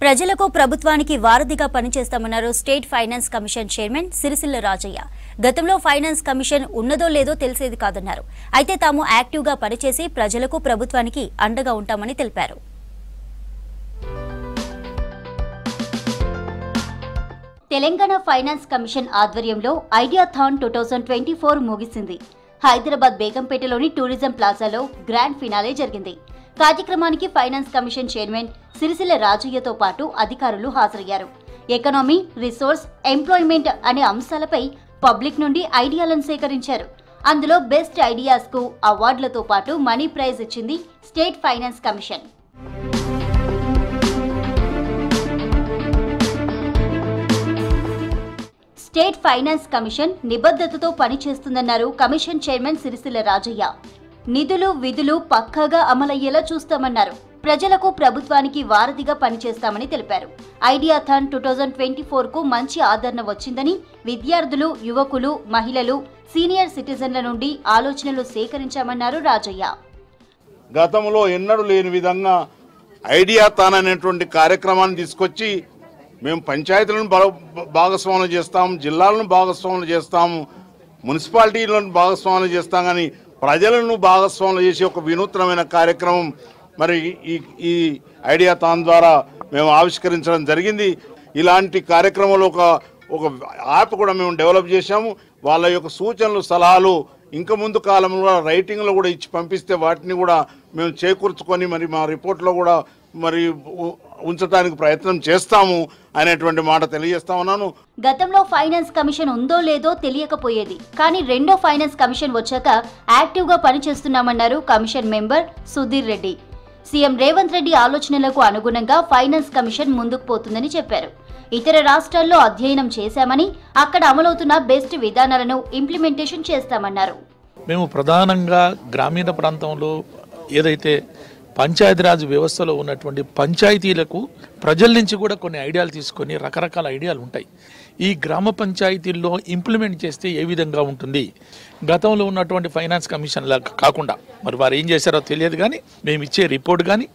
ప్రజలకు ప్రభుత్వానికి వారధిగా పనిచేస్తామన్నారు state finance commission chairman Sircilla Rajaiah. గతంలో ఫైనాన్స్ కమిషన్ ఉన్నదో లేదో తెలిసేది కాదన్నారు. అయితే తాము యాక్టివ్గా పనిచేసి ప్రజలకు ప్రభుత్వానికి అండగా ఉంటామని తెలిపారు. తెలంగాణ ఫైనాన్స్ కమిషన్ ఆధ్వర్యంలో ఐడియాథాన్ 2024 ముగిసింది. హైదరాబాద్ బేగంపేటలోని టూరిజం ప్లాజాలో గ్రాండ్ ఫినాలే జరిగింది. కార్యక్రమానికి ఫైనాన్స్ కమిషన్ చైర్మన్ సిరిసిల్ల రాజయ్యతో పాటు అధికారులు హాజరయ్యారు. ఎకనామీ, రిసోర్స్, ఎంప్లాయ్మెంట్ అనే అంశాలపై పబ్లిక్ నుండి ఐడియాలను సేకరించారు. అందులో బెస్ట్ ఐడియాస్ కు అవార్డులతో పాటు మనీ ప్రైజ్ ఇచ్చింది state finance commission. State finance commission నిబద్ధతతో పనిచేస్తుందన్నారు కమిషన్ చైర్మన్ సిరిసిల్ల రాజయ్య. నిధులు, విధులు పక్కాగా అమలయ్యేలా చూస్తామన్నారు. ప్రజలకు ప్రభుత్వానికి వారధిగా పనిచేస్తామని తెలిపారు. ఐడియాథాన్ 2024 కు మంచి ఆదరణ వచ్చిందని, విద్యార్థులు, యువకులు, మహిళలు, సీనియర్ సిటిజన్ల నుండి ఆలోచనలు సేకరించామన్నారు రాజయ్య. గతంలో ఎన్నడూ లేని విధంగా ఐడియాథాన్ అనేటువంటి కార్యక్రమాన్ని తీసుకొచ్చి మేము పంచాయతీలను భాగస్వాములు చేస్తాం, జిల్లాలను భాగస్వాములు చేస్తాము, మున్సిపాలిటీలను భాగస్వాములు చేస్తాం, కానీ ప్రజలను భాగస్వాములు చేసే ఒక వినూత్నమైన కార్యక్రమం మరి ఈ ఐడియాథాన్ ద్వారా మేము ఆవిష్కరించడం జరిగింది. ఇలాంటి కార్యక్రమంలో ఒక యాప్ కూడా మేము డెవలప్ చేశాము. వాళ్ళ యొక్క సూచనలు, సలహాలు ఇంకా ముందు కాలంలో రైటింగ్లో కూడా ఇచ్చి పంపిస్తే వాటిని కూడా మేము చేకూర్చుకొని మరి మా రిపోర్ట్లో కూడా మరి ఉంచడానికి ప్రయత్నం చేస్తాము అనేటువంటి మాట తెలియజేస్తా ఉన్నాను. గతంలో ఫైనాన్స్ కమిషన్ ఉందో లేదో తెలియకపోయేది, కానీ రెండో ఫైనాన్స్ కమిషన్ వచ్చాక యాక్టివ్ గా పనిచేస్తున్నామన్నారు commission member Sudheer Reddy. CM Revanth Reddy ఆలోచనలకు అనుగుణంగా ఫైనాన్స్ కమిషన్ ముందుకు పోతుందని చెప్పారు. ఇతర రాష్ట్రాల్లో అధ్యయనం చేశామని, అక్కడ అమలవుతున్న బెస్ట్ విధానాలను ఇంప్లిమెంటేషన్ చేస్తామన్నారు. మేము ప్రధానంగా గ్రామీణ ప్రాంతంలో ఏదైతే పంచాయతీరాజ్ వ్యవస్థలో ఉన్నటువంటి పంచాయతీలకు ప్రజల నుంచి కూడా కొన్ని ఐడియాలు తీసుకొని రకరకాల ఐడియాలు ఉంటాయి. ఈ గ్రామ పంచాయతీల్లో ఇంప్లిమెంట్ చేస్తే ఏ విధంగా ఉంటుంది, గతంలో ఉన్నటువంటి ఫైనాన్స్ కమిషన్లా కాకుండా మరి వారు ఏం చేశారో తెలియదు, కానీ మేము ఇచ్చే రిపోర్ట్ కానీ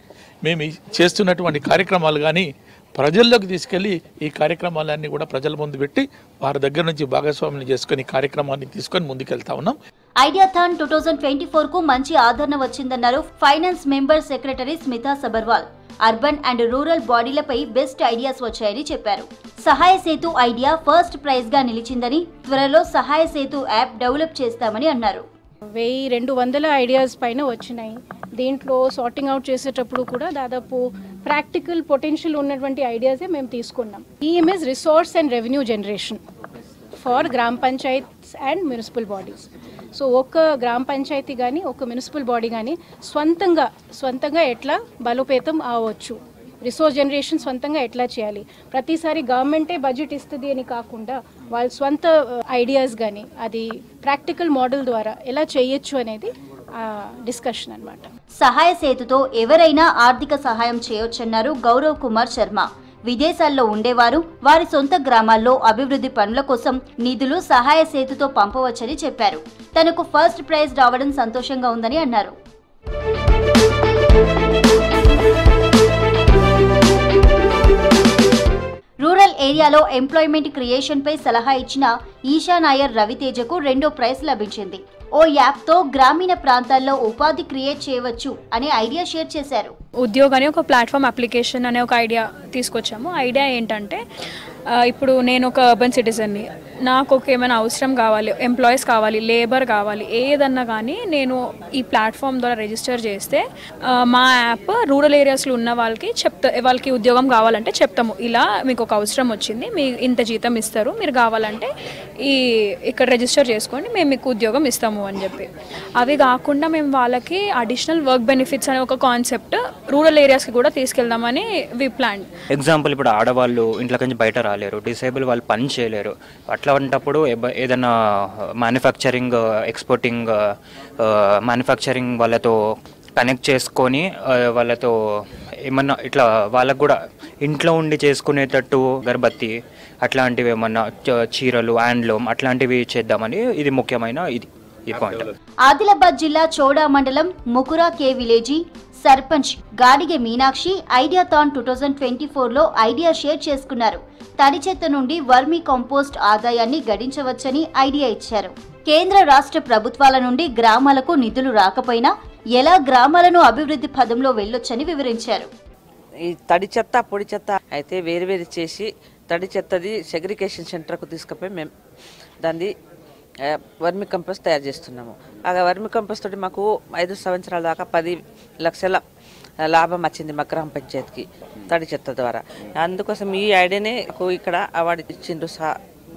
మేము చేస్తున్నటువంటి కార్యక్రమాలు కానీ ప్రజల్లోకి తీసుకెళ్లి ఈ కార్యక్రమాలన్నీ కూడా ప్రజల ముందు పెట్టి వారి దగ్గర నుంచి భాగస్వాములు చేసుకుని కార్యక్రమాన్ని తీసుకొని ముందుకెళ్తా ఉన్నాం. ఐడియాథాన్ 2024 కు మంచి ఆదరణ వచ్చిందన్నారు finance member secretary Smita Sabharwal. Urban and rural బాడీలపై బెస్ట్ ఐడియాస్ వచ్చాయని చెప్పారు. సహాయ సేతు ఐడియా ఫస్ట్ ప్రైజ్ గా నిలిచిందని, త్వరలో సహాయ సేతు యాప్ డెవలప్ చేస్తామని అన్నారు. 1200 ఐడియాస్ పైన వచ్చినాయి. దీంట్లో సార్టింగ్ అవుట్ చేసేటప్పుడు కూడా దాదాపు ప్రాక్టికల్ పొటెన్షియల్ ఉన్నటువంటి ఐడియాసే మేము తీసుకున్నాం. Theme is resource and revenue generation for gram panchayats and municipal bodies. So ఒక గ్రామ పంచాయతీ కానీ ఒక మున్సిపల్ బాడీ కానీ స్వంతంగా ఎట్లా బలోపేతం అవ్వచ్చు, రిసోర్స్ జనరేషన్ స్వంతంగా ఎట్లా చేయాలి, ప్రతిసారి గవర్నమెంటే బడ్జెట్ ఇస్తుంది అని కాకుండా వాళ్ళ స్వంత ఐడియాస్ కానీ అది ప్రాక్టికల్ మోడల్ ద్వారా ఎలా చేయొచ్చు అనేది డిస్కషన్ అన్నమాట. సహాయ సేతుతో ఎవరైనా ఆర్థిక సహాయం చేయొచ్చన్నారు గౌరవ్ కుమార్ శర్మ. విదేశాల్లో ఉండేవారు వారి సొంత గ్రామాల్లో అభివృద్ధి పనుల కోసం నిధులు సహాయ సేతుతో పంపవచ్చని చెప్పారు. తనకు ఫస్ట్ ప్రైజ్ రావడం సంతోషంగా ఉందని అన్నారు. రూరల్ ఏరియాలో ఎంప్లాయ్మెంట్ క్రియేషన్ పై సలహా ఇచ్చిన ఈషా నాయర్ రవితేజకు రెండో ప్రైజ్ లభించింది. ఓ యాప్తో గ్రామీణ ప్రాంతాల్లో ఉపాధి క్రియేట్ చేయవచ్చు అనే ఐడియా షేర్ చేశారు. ఉద్యోగ్ అనే ఒక ప్లాట్ఫామ్ అప్లికేషన్ అనే ఒక ఐడియా తీసుకొచ్చాము. ఐడియా ఏంటంటే ఇప్పుడు నేను ఒక అర్బన్ సిటిజన్ని, నాకు ఒక ఏమైనా అవసరం కావాలి, ఎంప్లాయీస్ కావాలి, లేబర్ కావాలి, ఏదన్నా కానీ నేను ఈ ప్లాట్ఫామ్ ద్వారా రిజిస్టర్ చేస్తే మా యాప్ రూరల్ ఏరియాస్లో ఉన్న వాళ్ళకి ఉద్యోగం కావాలంటే చెప్తాము, ఇలా మీకు ఒక అవసరం వచ్చింది, మీ ఇంత జీతం ఇస్తారు, మీరు కావాలంటే ఇక్కడ రిజిస్టర్ చేసుకోండి, మేము మీకు ఉద్యోగం ఇస్తాము అని చెప్పి. అవి కాకుండా మేము వాళ్ళకి అడిషనల్ వర్క్ బెనిఫిట్స్ అనే ఒక కాన్సెప్ట్ రూరల్ ఏరియాస్కి కూడా తీసుకెళ్దామని వి ప్లాన్. ఎగ్జాంపుల్, ఇప్పుడు ఆడవాళ్ళు ఇంట్లో నుంచి బయట రాలేరు, డిసేబుల్ వాళ్ళు పని చేయలేరు, అట్లాంటప్పుడు ఏదైనా మ్యానుఫ్యాక్చరింగ్, ఎక్స్పోర్టింగ్ మ్యానుఫ్యాక్చరింగ్ వాళ్ళతో కనెక్ట్ చేసుకొని వాళ్ళతో ఏమన్నా ఇట్లా వాళ్ళకు కూడా ఇంట్లో ఉండి చేసుకునేటట్టు గర్భవతి అట్లాంటివి ఏమన్నా చీరలు, హ్యాండ్లూమ్ అట్లాంటివి చేద్దామని ఇది ముఖ్యమైన ఇది. ఆదిలాబాద్ జిల్లా చోడా మండలం ముకురా కే విలేజీ సర్పంచ్ గాడిగే మీనాక్షి ఐడియాథాన్ 2024లో ఐడియా షేర్ చేసుకున్నారు. తడి చెత్త నుండి వర్మీ కంపోస్ట్ ఆదాయాన్ని గడించవచ్చని ఐడియా ఇచ్చారు. కేంద్ర రాష్ట్ర ప్రభుత్వాల నుండి గ్రామాలకు నిధులు రాకపోయినా ఎలా గ్రామాలను అభివృద్ధి పదంలో వెళ్ళొచ్చని వివరించారు. ఈ తడి చెత్త పొడి చెత్త అయితే వేరు చేసి తడి చెత్తది సెగ్రిగేషన్ సెంటర్కు తీసుకుపోయి మేము దాన్ని వర్మి కంపోస్ట్ తయారు చేస్తున్నాము. ఆ వర్మి కంపోస్ట్ తోటి మాకు 5 సంవత్సరాల దాకా 10 లక్షల లాభం వచ్చింది మా గ్రామ పంచాయతీకి తడి చెత్త ద్వారా. అందుకోసం ఈ ఐడియానే ఇక్కడ అవార్డు ఇచ్చిండ్రు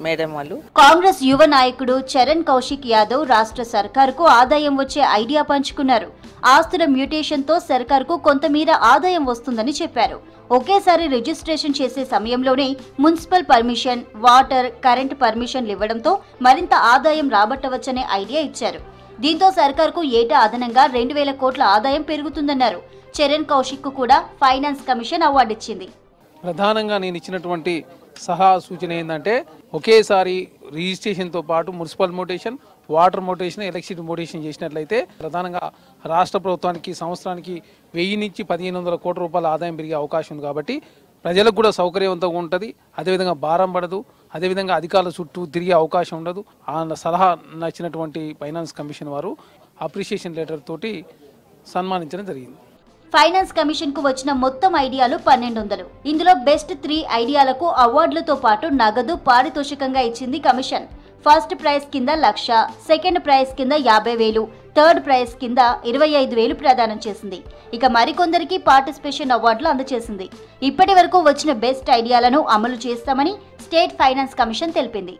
మేడం వాళ్ళు. కాంగ్రెస్ యువ నాయకుడు చరణ్ కౌశిక్ యాదవ్ రాష్ట్ర సర్కారుకు ఆదాయం వచ్చే ఐడియా పంచుకున్నారు. ఆస్తుల మ్యూటేషన్ తో సర్కారుకు కొంతమేర ఆదాయం వస్తుందని చెప్పారు. ఒకేసారి రిజిస్ట్రేషన్ చేసే సమయంలోనే మున్సిపల్ పర్మిషన్, వాటర్, కరెంట్ పర్మిషన్లు ఇవ్వడంతో మరింత ఆదాయం రాబట్టవచ్చనే ఐడియా ఇచ్చారు. దీంతో సర్కారుకు ఏటా అదనంగా 2000 కోట్ల ఆదాయం పెరుగుతుందన్నారు. చరణ్ కౌశిక్ కు కూడా ఫైనాన్స్ కమిషన్ అవార్డు ఇచ్చింది. ప్రధానంగా నేను ఇచ్చినటువంటి సూచన ఏంటంటే ఒకేసారి రిజిస్ట్రేషన్తో పాటు మున్సిపల్ మోటేషన్, వాటర్ మోటేషన్, ఎలక్ట్రిసిటీ మోటేషన్ చేసినట్లయితే ప్రధానంగా రాష్ట్ర ప్రభుత్వానికి సంవత్సరానికి 1000 నుంచి 1500 కోట్ల రూపాయల ఆదాయం పెరిగే అవకాశం ఉంది. కాబట్టి ప్రజలకు కూడా సౌకర్యవంతంగా ఉంటుంది. అదేవిధంగా భారం పడదు. అదేవిధంగా అధికారుల చుట్టూ తిరిగే అవకాశం ఉండదు. ఆ సలహా నచ్చినటువంటి ఫైనాన్స్ కమిషన్ వారు అప్రిషియేషన్ లెటర్ తోటి సన్మానించడం జరిగింది. ఫైనాన్స్ కమిషన్ కు వచ్చిన మొత్తం ఐడియాలు 1200. ఇందులో బెస్ట్ 3 ఐడియాలకు అవార్డులతో పాటు నగదు పారితోషికంగా ఇచ్చింది కమిషన్. ఫస్ట్ ప్రైజ్ కింద 1,00,000, సెకండ్ ప్రైజ్ కింద 50,000, థర్డ్ ప్రైజ్ కింద 25,000 ప్రదానం చేసింది. ఇక మరికొందరికి పార్టిసిపేషన్ అవార్డులు అందజేసింది. ఇప్పటి వరకు వచ్చిన బెస్ట్ ఐడియాలను అమలు చేస్తామని స్టేట్ ఫైనాన్స్ కమిషన్ తెలిపింది.